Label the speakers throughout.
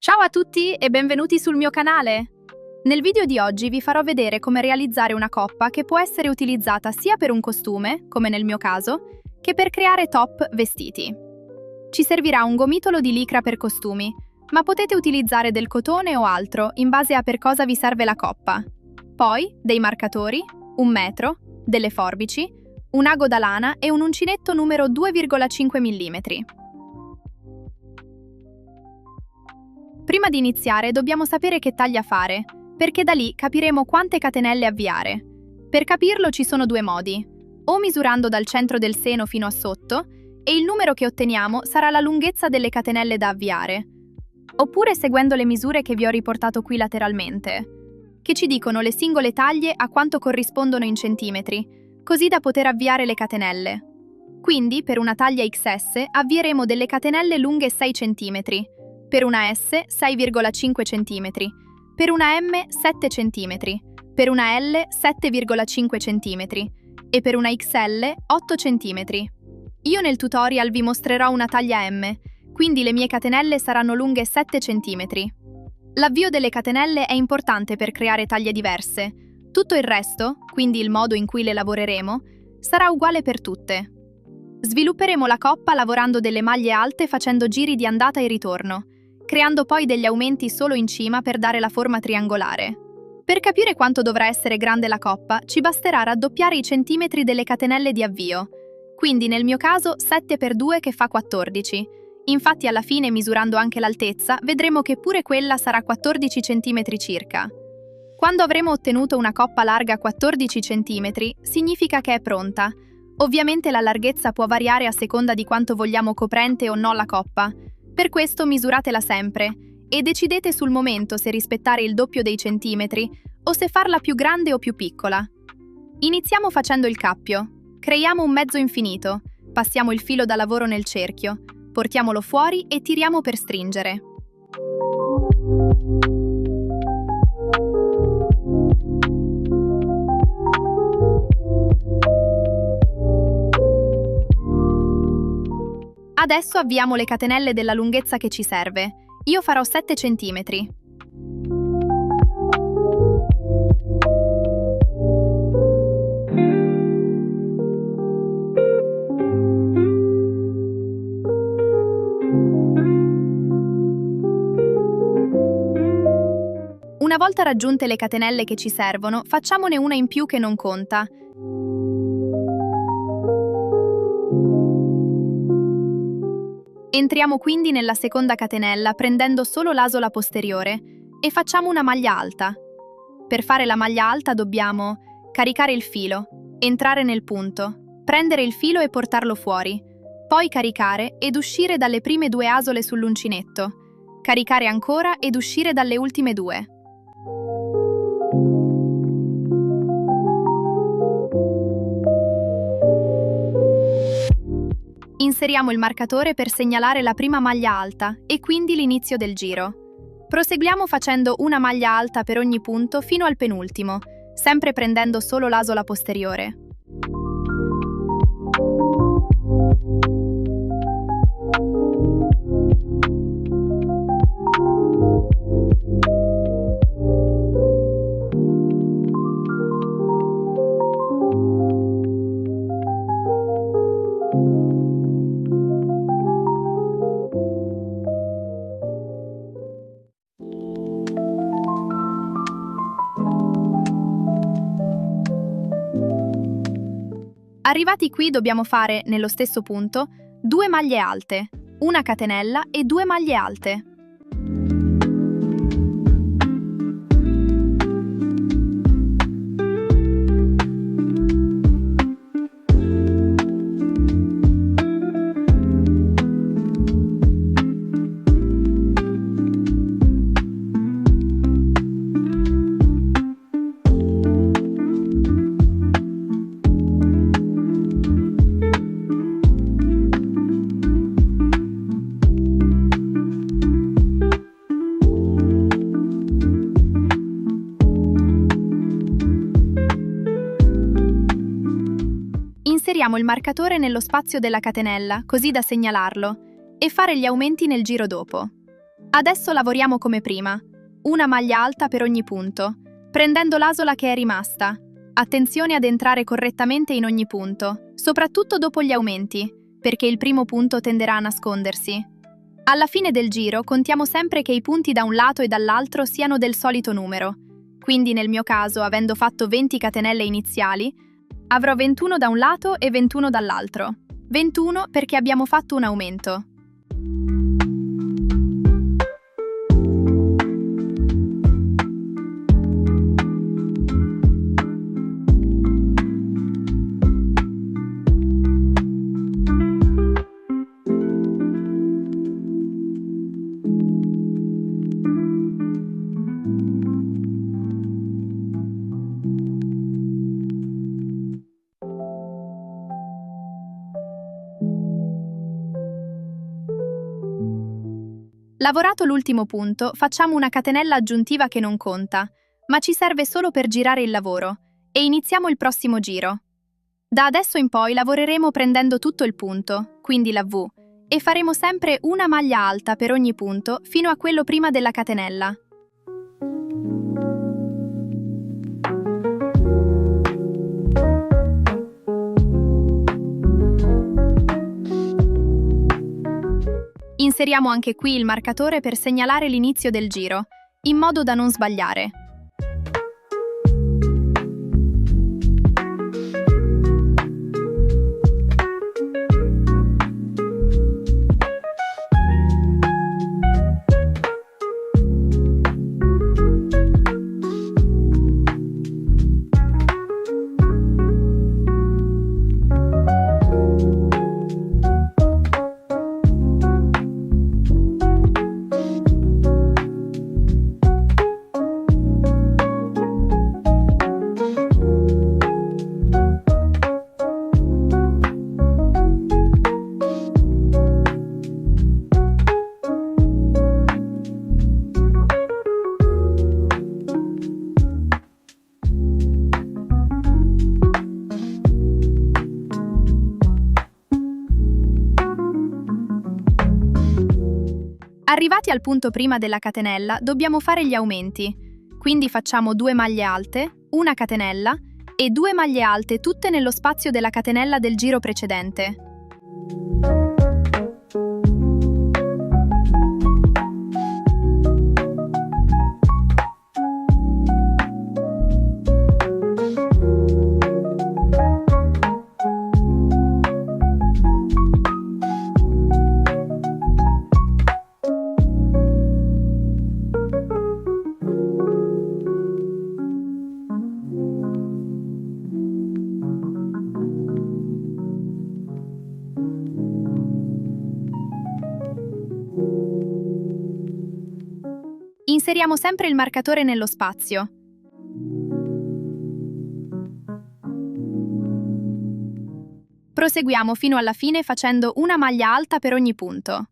Speaker 1: Ciao a tutti e benvenuti sul mio canale! Nel video di oggi vi farò vedere come realizzare una coppa che può essere utilizzata sia per un costume, come nel mio caso, che per creare top vestiti. Ci servirà un gomitolo di licra per costumi, ma potete utilizzare del cotone o altro in base a per cosa vi serve la coppa. Poi dei marcatori, un metro, delle forbici, un ago da lana e un uncinetto numero 2,5 mm. Prima di iniziare dobbiamo sapere che taglia fare, perché da lì capiremo quante catenelle avviare. Per capirlo ci sono due modi, o misurando dal centro del seno fino a sotto, e il numero che otteniamo sarà la lunghezza delle catenelle da avviare, oppure seguendo le misure che vi ho riportato qui lateralmente, che ci dicono le singole taglie a quanto corrispondono in centimetri, così da poter avviare le catenelle. Quindi, per una taglia XS avvieremo delle catenelle lunghe 6 cm, per una S 6,5 cm, per una M 7 cm, per una L 7,5 cm e per una XL 8 cm. Io nel tutorial vi mostrerò una taglia M, quindi le mie catenelle saranno lunghe 7 cm. L'avvio delle catenelle è importante per creare taglie diverse. Tutto il resto, quindi il modo in cui le lavoreremo, sarà uguale per tutte. Svilupperemo la coppa lavorando delle maglie alte facendo giri di andata e ritorno, creando poi degli aumenti solo in cima per dare la forma triangolare. Per capire quanto dovrà essere grande la coppa, ci basterà raddoppiare i centimetri delle catenelle di avvio, quindi nel mio caso 7 per 2 che fa 14. Infatti alla fine, misurando anche l'altezza, vedremo che pure quella sarà 14 cm circa. Quando avremo ottenuto una coppa larga 14 cm, significa che è pronta. Ovviamente la larghezza può variare a seconda di quanto vogliamo coprente o no la coppa. Per questo misuratela sempre e decidete sul momento se rispettare il doppio dei centimetri o se farla più grande o più piccola. Iniziamo facendo il cappio. Creiamo un mezzo infinito, passiamo il filo da lavoro nel cerchio, portiamolo fuori e tiriamo per stringere. Adesso avviamo le catenelle della lunghezza che ci serve. Io farò 7 cm. Una volta raggiunte le catenelle che ci servono, facciamone una in più che non conta. Entriamo quindi nella seconda catenella prendendo solo l'asola posteriore e facciamo una maglia alta. Per fare la maglia alta dobbiamo caricare il filo, entrare nel punto, prendere il filo e portarlo fuori, poi caricare ed uscire dalle prime due asole sull'uncinetto, caricare ancora ed uscire dalle ultime due. Inseriamo il marcatore per segnalare la prima maglia alta e quindi l'inizio del giro. Proseguiamo facendo una maglia alta per ogni punto fino al penultimo, sempre prendendo solo l'asola posteriore. Arrivati qui dobbiamo fare, nello stesso punto, 2 maglie alte, una catenella e 2 maglie alte. Inseriamo il marcatore nello spazio della catenella, così da segnalarlo, e fare gli aumenti nel giro dopo. Adesso lavoriamo come prima. Una maglia alta per ogni punto, prendendo l'asola che è rimasta. Attenzione ad entrare correttamente in ogni punto, soprattutto dopo gli aumenti, perché il primo punto tenderà a nascondersi. Alla fine del giro contiamo sempre che i punti da un lato e dall'altro siano del solito numero. Quindi nel mio caso, avendo fatto 20 catenelle iniziali, avrò 21 da un lato e 21 dall'altro. 21 perché abbiamo fatto un aumento. Lavorato l'ultimo punto, facciamo una catenella aggiuntiva che non conta, ma ci serve solo per girare il lavoro, e iniziamo il prossimo giro. Da adesso in poi lavoreremo prendendo tutto il punto, quindi la V, e faremo sempre una maglia alta per ogni punto fino a quello prima della catenella. Inseriamo anche qui il marcatore per segnalare l'inizio del giro, in modo da non sbagliare. Arrivati al punto prima della catenella, dobbiamo fare gli aumenti. Quindi facciamo 2 maglie alte, una catenella e 2 maglie alte tutte nello spazio della catenella del giro precedente. Inseriamo sempre il marcatore nello spazio. Proseguiamo fino alla fine facendo una maglia alta per ogni punto.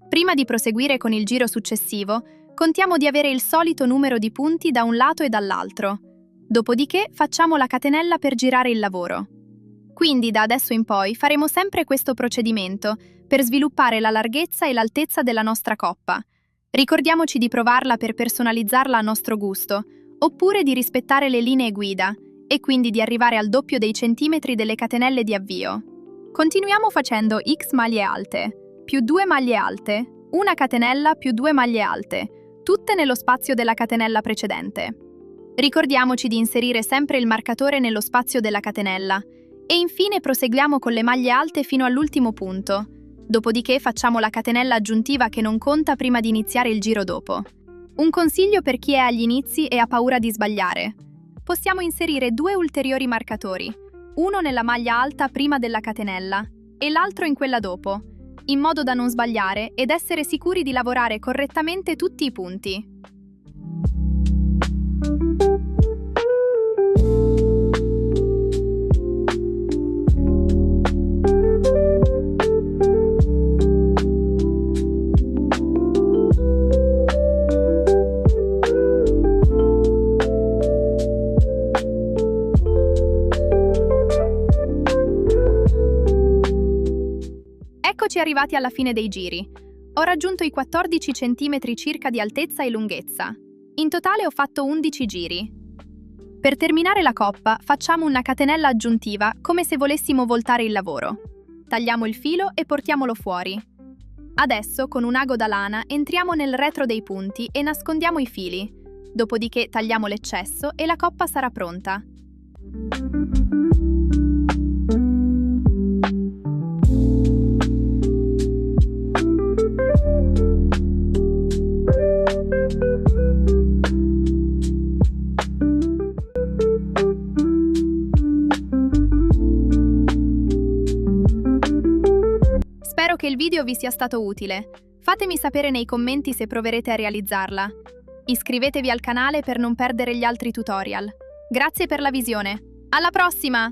Speaker 1: Prima di proseguire con il giro successivo, contiamo di avere il solito numero di punti da un lato e dall'altro. Dopodiché facciamo la catenella per girare il lavoro. Quindi da adesso in poi faremo sempre questo procedimento per sviluppare la larghezza e l'altezza della nostra coppa. Ricordiamoci di provarla per personalizzarla a nostro gusto, oppure di rispettare le linee guida e quindi di arrivare al doppio dei centimetri delle catenelle di avvio. Continuiamo facendo X maglie alte, più 2 maglie alte, Una catenella più 2 maglie alte, tutte nello spazio della catenella precedente. Ricordiamoci di inserire sempre il marcatore nello spazio della catenella e infine proseguiamo con le maglie alte fino all'ultimo punto. Dopodiché facciamo la catenella aggiuntiva che non conta prima di iniziare il giro dopo. Un consiglio per chi è agli inizi e ha paura di sbagliare. Possiamo inserire 2 ulteriori marcatori, uno nella maglia alta prima della catenella e l'altro in quella dopo, in modo da non sbagliare ed essere sicuri di lavorare correttamente tutti i punti. Eccoci arrivati alla fine dei giri. Ho raggiunto i 14 cm circa di altezza e lunghezza. In totale ho fatto 11 giri. Per terminare la coppa facciamo una catenella aggiuntiva come se volessimo voltare il lavoro. Tagliamo il filo e portiamolo fuori. Adesso con un ago da lana entriamo nel retro dei punti e nascondiamo i fili. Dopodiché tagliamo l'eccesso e la coppa sarà pronta. Spero che il video vi sia stato utile. Fatemi sapere nei commenti se proverete a realizzarla. Iscrivetevi al canale per non perdere gli altri tutorial. Grazie per la visione. Alla prossima!